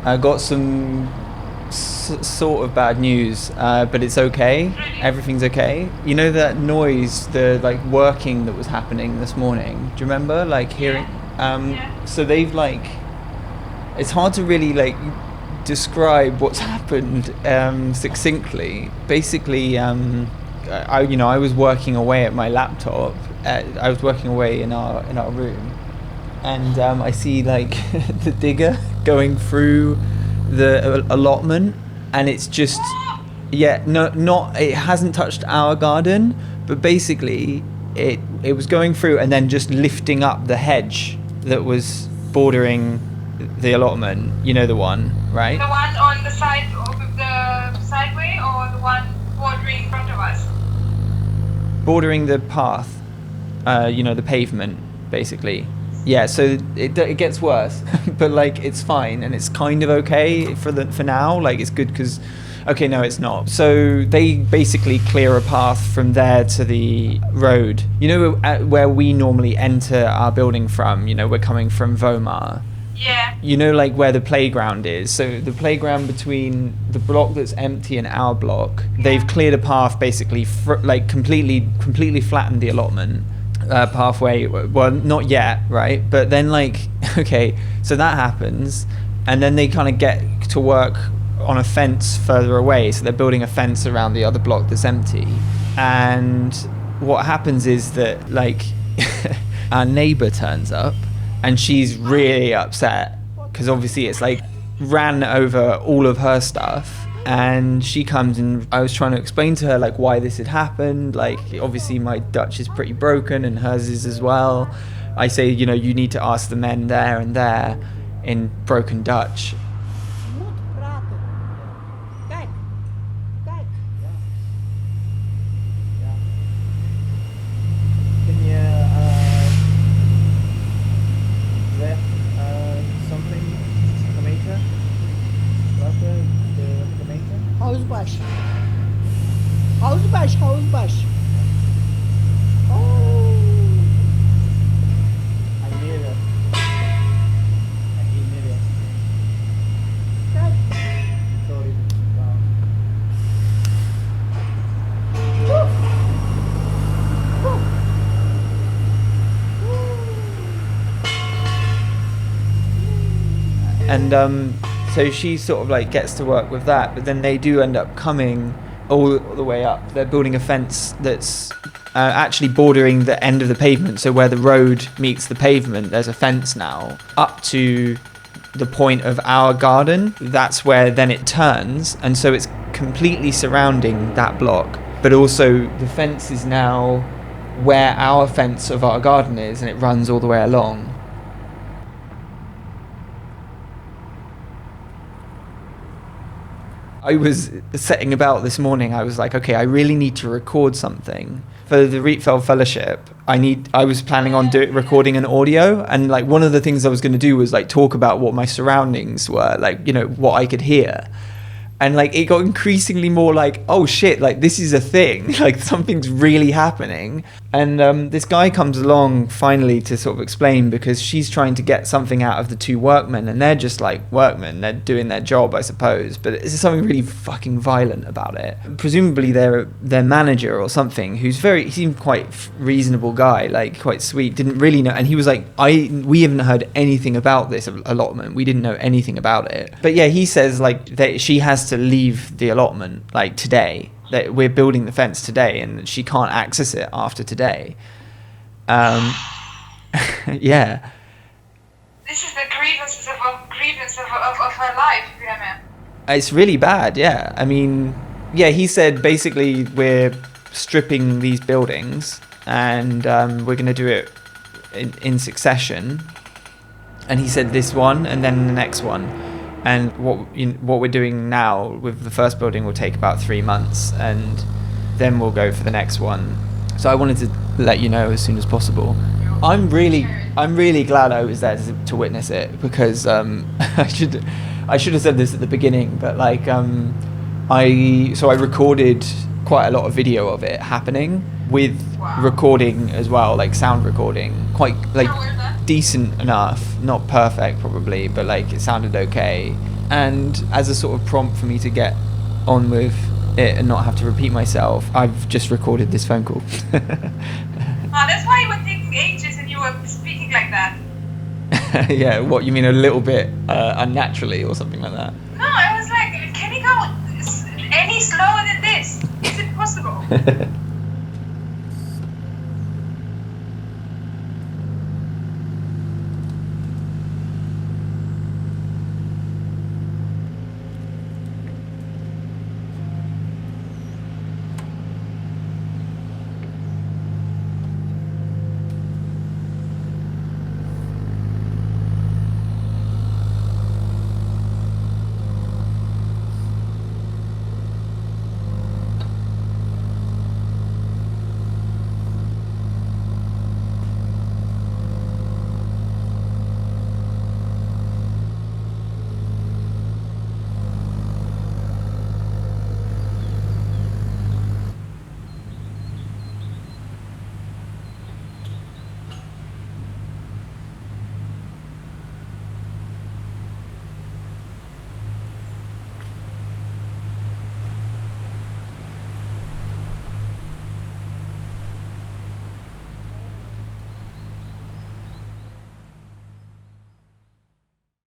I got some sort of bad news, but it's okay. Everything's okay. You know that noise, the like working that was happening this morning? Do you remember, like hearing? So they've like, it's hard to really like describe what's happened succinctly. Basically, I was working away at my laptop. I was working away in our room, and I see like the digger going through the allotment, and it's just it hasn't touched our garden, but basically it was going through and then just lifting up the hedge that was bordering the allotment. You know the one, right? The one on the side of the sideway, or the one bordering in front of us? Bordering the path, the pavement, basically. Yeah, so it gets worse, but like it's fine and it's kind of okay for now. Like it's good because, okay, no, it's not. So they basically clear a path from there to the road. You know where we normally enter our building from. You know, we're coming from Vomar. Yeah. You know, like where the playground is. So the playground between the block that's empty and our block, they've cleared a path basically, completely flattened the allotment. Pathway, well, not yet, right? But then like, okay, so that happens, and then they kind of get to work on a fence further away. So they're building a fence around the other block that's empty. And what happens is that like our neighbour turns up, and she's really upset because obviously it's like ran over all of her stuff. And she comes, and I was trying to explain to her like why this had happened. Like obviously my Dutch is pretty broken and hers is as well. I say, you need to ask the men there and there in broken Dutch. Can you zet something gemeente? De gemeente? Huisbas. Huisbas. Oh. I hear it. Kijk. Sorry. And so she sort of like gets to work with that, but then they do end up coming all the way up. They're building a fence that's actually bordering the end of the pavement. So where the road meets the pavement, there's a fence now up to the point of our garden. That's where then it turns, and so it's completely surrounding that block. But also the fence is now where our fence of our garden is, and it runs all the way along. I was setting about this morning. I was like, okay, I really need to record something for the Rietveld Fellowship. I was planning on recording an audio, and like one of the things I was going to do was like talk about what my surroundings were, like, what I could hear. And like it got increasingly more like, oh shit, like this is a thing, like something's really happening. And this guy comes along finally to sort of explain, because she's trying to get something out of the two workmen, and they're just like workmen, they're doing their job, I suppose, but there's something really fucking violent about it. Presumably their manager or something, he seemed quite reasonable guy, like quite sweet, didn't really know, and he was like, we haven't heard anything about this allotment, we didn't know anything about it. But yeah, he says like that she has to leave the allotment like today, that we're building the fence today, and she can't access it after today. Yeah. This is the grievance of her life, man. It's really bad, yeah. I mean, yeah, he said basically we're stripping these buildings, and we're going to do it in succession. And he said this one, and then the next one. And what we're doing now with the first building will take about 3 months, and then we'll go for the next one. So I wanted to let you know as soon as possible. I'm really glad I was there to witness it, because I should have said this at the beginning, but like I recorded quite a lot of video of it happening, with recording as well, like sound recording, quite like decent enough, not perfect probably, but like it sounded okay. And as a sort of prompt for me to get on with it and not have to repeat myself, I've just recorded this phone call. That's why you were taking ages and you were speaking like that. Yeah, what, you mean a little bit unnaturally or something like that? No, I was like, can you go any slower than this? Is it possible?